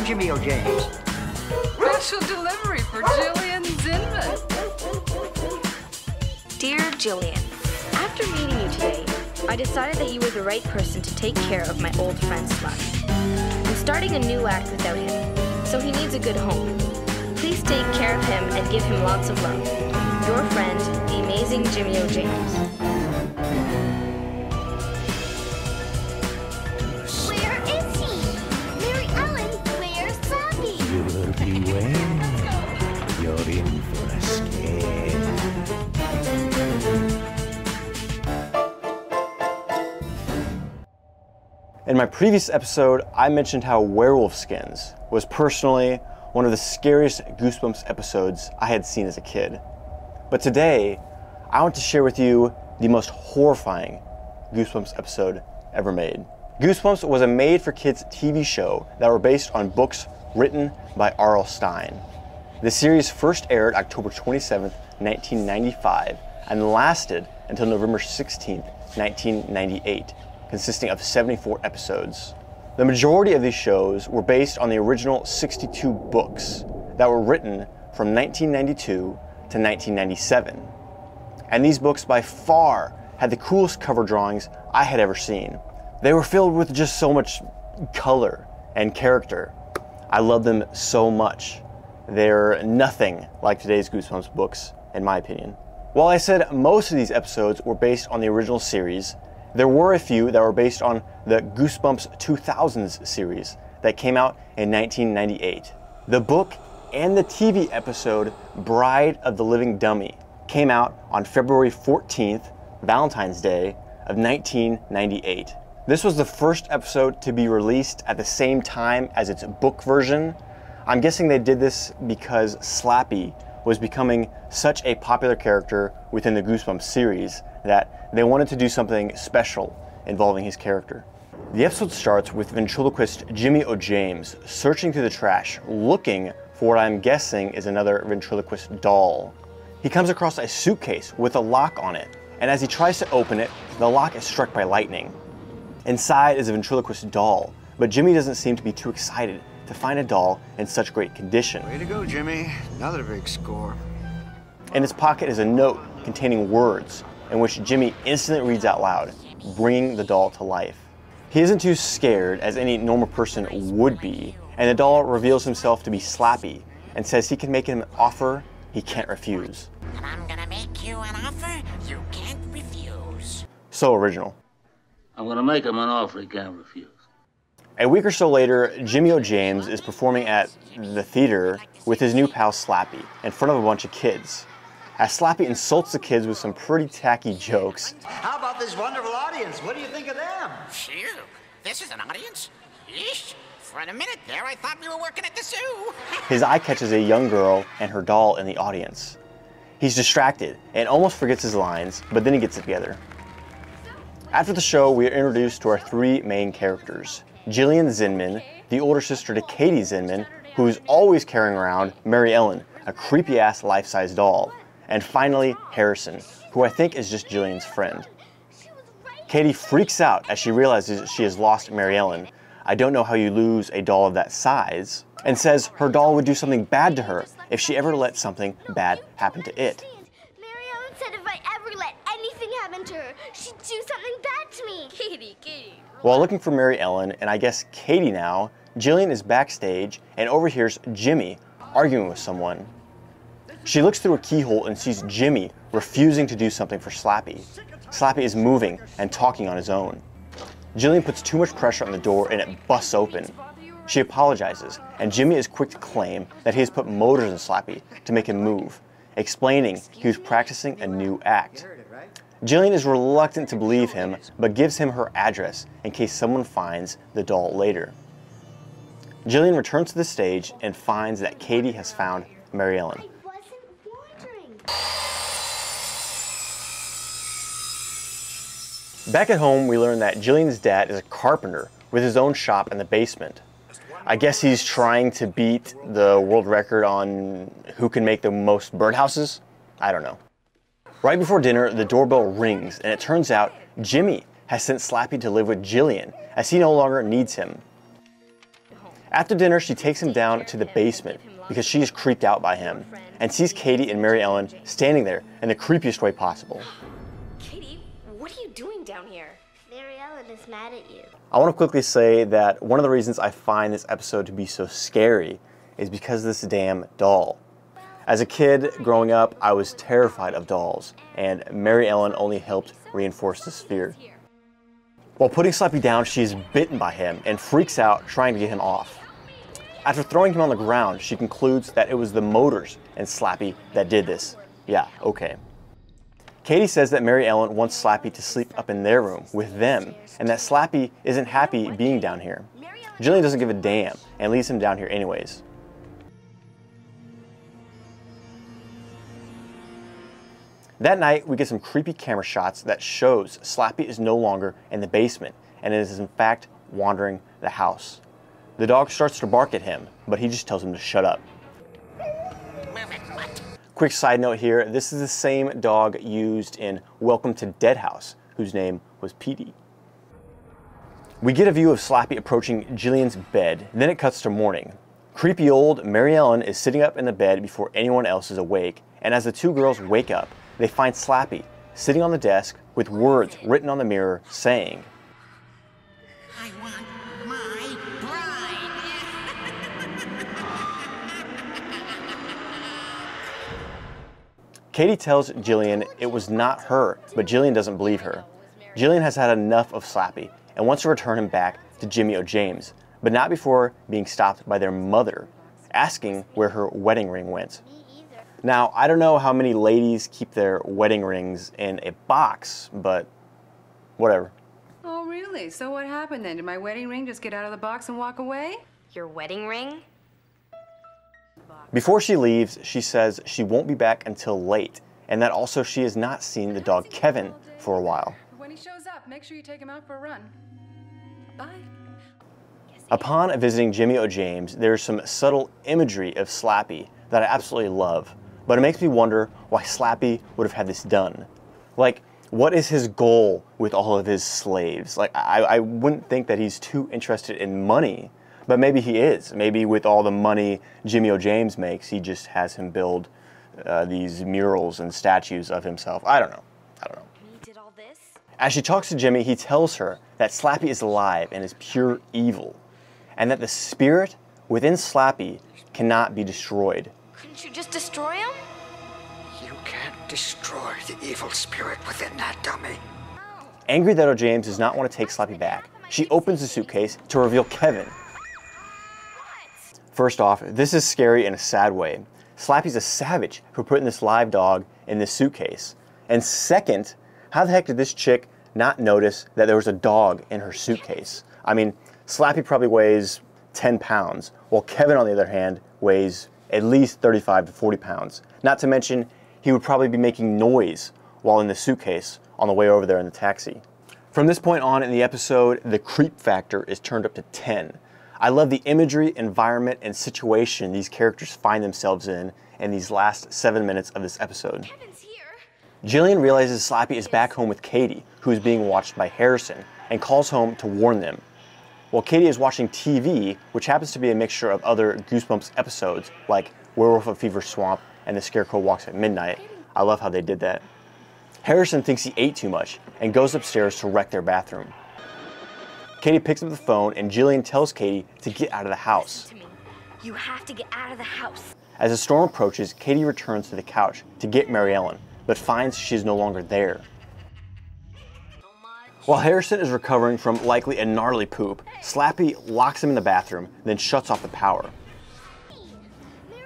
I'm Jimmy O. James. Special delivery for Jillian Zinman. Dear Jillian, after meeting you today, I decided that you were the right person to take care of my old friend Slug. I'm starting a new act without him, so he needs a good home. Please take care of him and give him lots of love. Your friend, the amazing Jimmy O. James. Where is he? Mary Ellen, where's Slappy? You'll beware. You're in for a scare. In my previous episode, I mentioned how Werewolf Skins was personally one of the scariest Goosebumps episodes I had seen as a kid. But today, I want to share with you the most horrifying Goosebumps episode ever made. Goosebumps was a made-for-kids TV show that were based on books written by rlstine. The series first aired October 27th, 1995, and lasted until November 16th, 1998, consisting of 74 episodes. The majority of these shows were based on the original 62 books that were written from 1992 to 1997. And these books by far had the coolest cover drawings I had ever seen. They were filled with just so much color and character. I love them so much. They're nothing like today's Goosebumps books, in my opinion. While I said most of these episodes were based on the original series, there were a few that were based on the Goosebumps 2000s series that came out in 1998. The book and the TV episode Bride of the Living Dummy came out on February 14th, Valentine's Day of 1998. This was the first episode to be released at the same time as its book version. I'm guessing they did this because Slappy was becoming such a popular character within the Goosebumps series that they wanted to do something special involving his character. The episode starts with ventriloquist Jimmy O. James searching through the trash, looking for what I'm guessing is another ventriloquist doll. He comes across a suitcase with a lock on it, and as he tries to open it, the lock is struck by lightning. Inside is a ventriloquist doll, but Jimmy doesn't seem to be too excited to find a doll in such great condition. Way to go, Jimmy. Another big score. In his pocket is a note containing words in which Jimmy instantly reads out loud, bringing the doll to life. He isn't too scared as any normal person would be, and the doll reveals himself to be Slappy and says he can make him an offer he can't refuse. And I'm gonna make you an offer you can't refuse. So original. I'm gonna make him an offer he can't refuse. A week or so later, Jimmy O. James is performing at the theater with his new pal Slappy in front of a bunch of kids. As Slappy insults the kids with some pretty tacky jokes. How about this wonderful audience? What do you think of them? Phew, this is an audience? Yeesh. For a minute there, I thought we were working at the zoo. His eye catches a young girl and her doll in the audience. He's distracted and almost forgets his lines, but then he gets it together. After the show, we are introduced to our three main characters. Jillian Zinman, the older sister to Katie Zinman, who is always carrying around Mary Ellen, a creepy-ass life-size doll. And finally, Harrison, who I think is just Jillian's friend. Katie freaks out as she realizes she has lost Mary Ellen. I don't know how you lose a doll of that size, and says her doll would do something bad to her if she ever let something bad happen to it. Mary Ellen said if I ever let anything happen to her, she'd do something bad to me. Katie. While looking for Mary Ellen, and I guess Katie now, Jillian is backstage and overhears Jimmy arguing with someone. She looks through a keyhole and sees Jimmy refusing to do something for Slappy. Slappy is moving and talking on his own. Jillian puts too much pressure on the door and it busts open. She apologizes, and Jimmy is quick to claim that he has put motors in Slappy to make him move, explaining he was practicing a new act. Jillian is reluctant to believe him, but gives him her address in case someone finds the doll later. Jillian returns to the stage and finds that Katie has found Mary Ellen. I wasn't wondering. Back at home, we learn that Jillian's dad is a carpenter with his own shop in the basement. I guess he's trying to beat the world record on who can make the most birdhouses? I don't know. Right before dinner, the doorbell rings, and it turns out Jimmy has sent Slappy to live with Jillian, as he no longer needs him. After dinner, she takes him down to the basement because she is creeped out by him and sees Katie and Mary Ellen standing there in the creepiest way possible. Katie, what are you doing down here? Mary Ellen is mad at you. I want to quickly say that one of the reasons I find this episode to be so scary is because of this damn doll. As a kid growing up, I was terrified of dolls, and Mary Ellen only helped reinforce this fear. While putting Slappy down, she is bitten by him and freaks out trying to get him off. After throwing him on the ground, she concludes that it was the motors and Slappy that did this. Yeah, okay. Katie says that Mary Ellen wants Slappy to sleep up in their room with them, and that Slappy isn't happy being down here. Jillian doesn't give a damn and leaves him down here anyways. That night, we get some creepy camera shots that shows Slappy is no longer in the basement and is in fact wandering the house. The dog starts to bark at him, but he just tells him to shut up. Quick side note here, this is the same dog used in Welcome to Dead House, whose name was Petey. We get a view of Slappy approaching Jillian's bed, then it cuts to morning. Creepy old Mary Ellen is sitting up in the bed before anyone else is awake, and as the two girls wake up, they find Slappy sitting on the desk with words written on the mirror saying, I want my bride. Katie tells Jillian it was not her, but Jillian doesn't believe her. Jillian has had enough of Slappy and wants to return him back to Jimmy O. James, but not before being stopped by their mother, asking where her wedding ring went. Now, I don't know how many ladies keep their wedding rings in a box, but whatever. Oh, really? So what happened then? Did my wedding ring just get out of the box and walk away? Your wedding ring? Before she leaves, she says she won't be back until late, and that also she has not seen the dog Kevin for a while. When he shows up, make sure you take him out for a run. Bye. Upon visiting Jimmy O. James, there's some subtle imagery of Slappy that I absolutely love, but it makes me wonder why Slappy would have had this done. Like, what is his goal with all of his slaves? Like, I wouldn't think that he's too interested in money, but maybe he is. Maybe with all the money Jimmy O. James makes, he just has him build these murals and statues of himself. I don't know. He did all this? As she talks to Jimmy, he tells her that Slappy is alive and is pure evil, and that the spirit within Slappy cannot be destroyed. Couldn't you just destroy him? You can't destroy the evil spirit within that dummy. Angry that O. James does not want to take Slappy back, she opens the suitcase to reveal Kevin. First off, this is scary in a sad way. Slappy's a savage for putting this live dog in this suitcase. And second, how the heck did this chick not notice that there was a dog in her suitcase? I mean, Slappy probably weighs 10 pounds, while Kevin, on the other hand, weighs at least 35 to 40 pounds. Not to mention, he would probably be making noise while in the suitcase on the way over there in the taxi. From this point on in the episode, the creep factor is turned up to 10. I love the imagery, environment, and situation these characters find themselves in these last 7 minutes of this episode. Kevin's here. Jillian realizes Slappy is back home with Katie, who is being watched by Harrison, and calls home to warn them. While Katie is watching TV, which happens to be a mixture of other Goosebumps episodes, like Werewolf of Fever Swamp and The Scarecrow Walks at Midnight. I love how they did that. Harrison thinks he ate too much and goes upstairs to wreck their bathroom. Katie picks up the phone and Jillian tells Katie to get out of the house. Listen to me. You have to get out of the house. As the storm approaches, Katie returns to the couch to get Mary Ellen, but finds she is no longer there. While Harrison is recovering from likely a gnarly poop, Slappy locks him in the bathroom, then shuts off the power.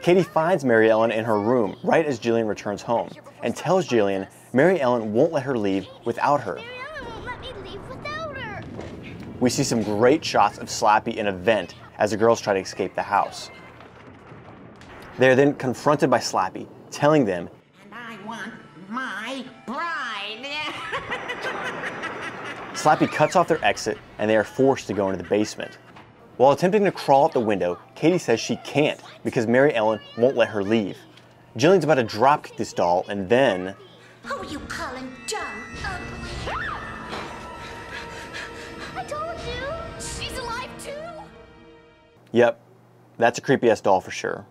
Katie finds Mary Ellen in her room right as Jillian returns home, and tells Jillian Mary Ellen won't let her leave without her. Mary Ellen won't let me leave without her. We see some great shots of Slappy in a vent as the girls try to escape the house. They are then confronted by Slappy, telling them, And I want my bride. Slappy cuts off their exit and they are forced to go into the basement. While attempting to crawl out the window, Katie says she can't because Mary Ellen won't let her leave. Jillian's about to drop kick this doll and then... Who are you calling dumb, ugly? I told you. She's alive too. Yep, that's a creepy-ass doll for sure.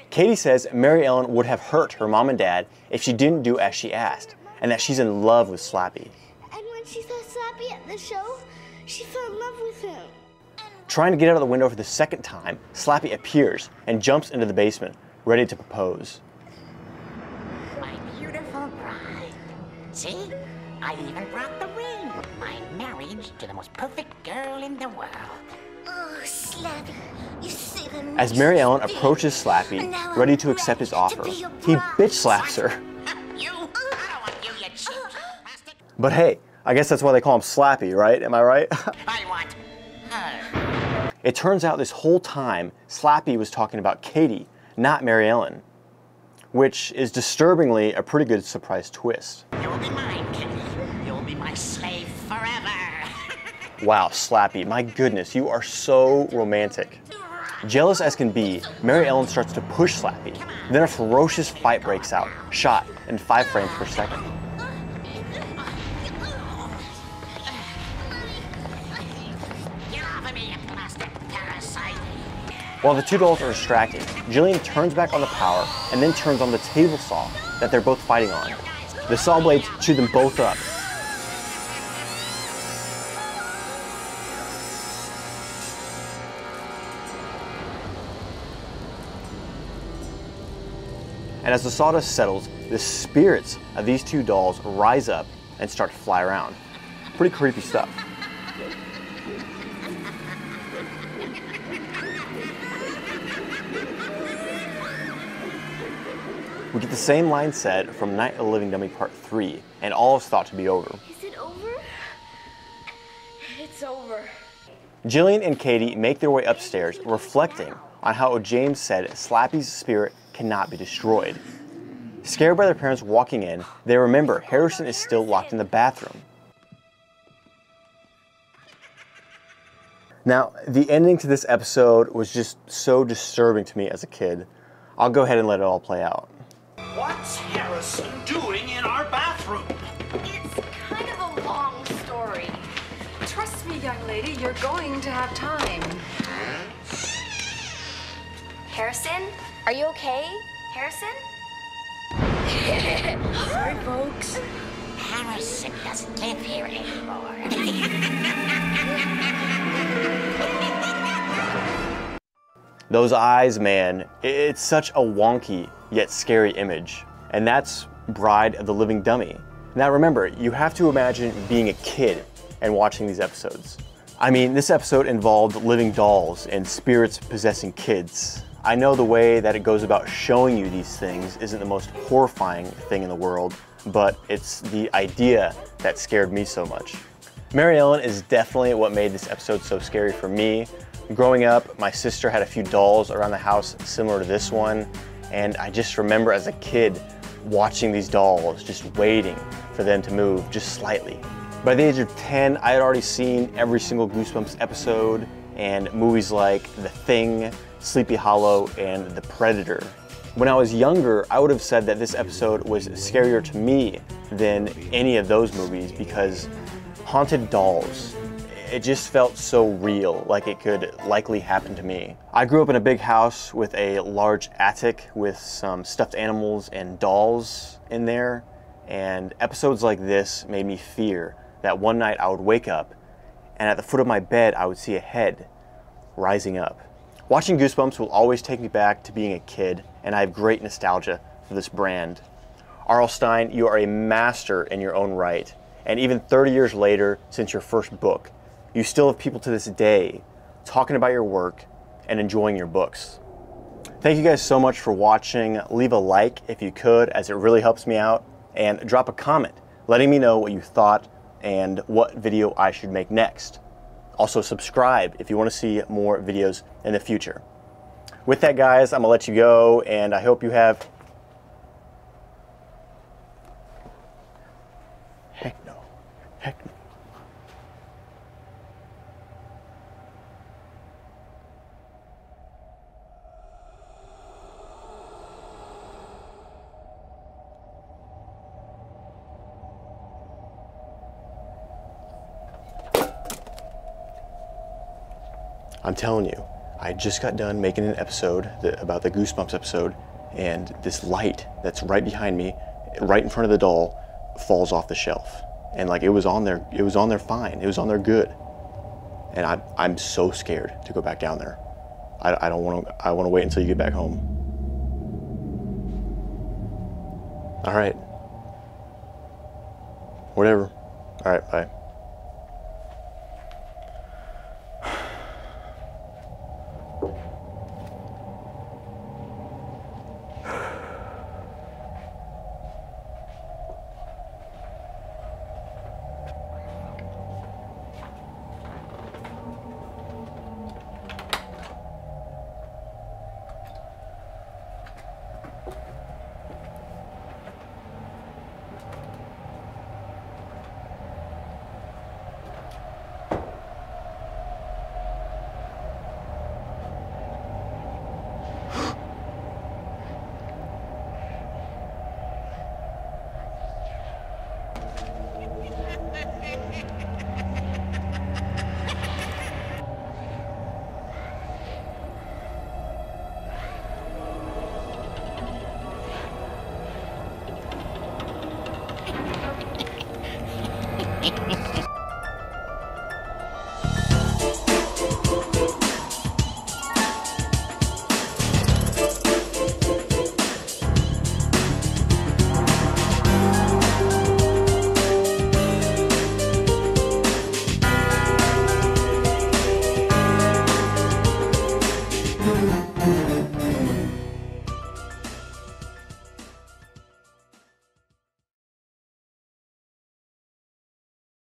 Katie says Mary Ellen would have hurt her mom and dad if she didn't do as she asked, and that she's in love with Slappy. And when she saw Slappy at the show, she fell in love with him. Trying to get out of the window for the second time, Slappy appears and jumps into the basement, ready to propose. My beautiful bride. See? I even brought the ring. My marriage to the most perfect girl in the world. Oh, Slappy, you see the As Mary Ellen approaches Slappy, ready to accept his offer, he bitch slaps her. You? I don't want you, you cheap plastic. But hey, I guess that's why they call him Slappy, right? Am I right? I want her. It turns out this whole time, Slappy was talking about Katie, not Mary Ellen, which is disturbingly a pretty good surprise twist. You will be mine, Kitty. You will be my slave forever. Wow, Slappy, my goodness, you are so romantic. Jealous as can be, Mary Ellen starts to push Slappy. Then a ferocious fight breaks out, shot in 5 frames per second. Get off of me, you plastic parasite. While the two dolls are distracted, Jillian turns back on the power and then turns on the table saw that they're both fighting on. The saw blades chew them both up. And as the sawdust settles, the spirits of these two dolls rise up and start to fly around. Pretty creepy stuff. We get the same line said from Night of the Living Dummy Part 3, and all is thought to be over. Is it over? It's over. Jillian and Katie make their way upstairs, reflecting on how James said Slappy's spirit cannot be destroyed. Scared by their parents walking in, they remember Harrison is still locked in the bathroom. Now, the ending to this episode was just so disturbing to me as a kid. I'll go ahead and let it all play out. What's Harrison doing in our bathroom? It's kind of a long story. Trust me, young lady, you're going to have time. Harrison? Are you okay? Harrison? Sorry, folks. Harrison doesn't live here anymore. Those eyes, man, it's such a wonky yet scary image. And that's Bride of the Living Dummy. Now remember, you have to imagine being a kid and watching these episodes. I mean, this episode involved living dolls and spirits possessing kids. I know the way that it goes about showing you these things isn't the most horrifying thing in the world, but it's the idea that scared me so much. Mary Ellen is definitely what made this episode so scary for me. Growing up, my sister had a few dolls around the house similar to this one, and I just remember as a kid watching these dolls, just waiting for them to move just slightly. By the age of 10, I had already seen every single Goosebumps episode and movies like The Thing, Sleepy Hollow, and The Predator. When I was younger, I would have said that this episode was scarier to me than any of those movies because haunted dolls, it just felt so real, like it could likely happen to me. I grew up in a big house with a large attic with some stuffed animals and dolls in there, and episodes like this made me fear that one night I would wake up and at the foot of my bed I would see a head rising up. Watching Goosebumps will always take me back to being a kid, and I have great nostalgia for this brand. rlstine, you are a master in your own right, and even 30 years later since your first book, you still have people to this day talking about your work and enjoying your books. Thank you guys so much for watching. Leave a like if you could, as it really helps me out, and drop a comment letting me know what you thought and what video I should make next. Also subscribe if you want to see more videos in the future. With that, guys, I'm gonna let you go, and I hope you have... Heck no. Heck no. I'm telling you, I just got done making an episode about the Goosebumps episode, and this light that's right behind me, right in front of the doll, falls off the shelf. And like it was on there fine. It was on there good. And I'm so scared to go back down there. I want to wait until you get back home. All right. Whatever. All right, bye. Mm-hmm.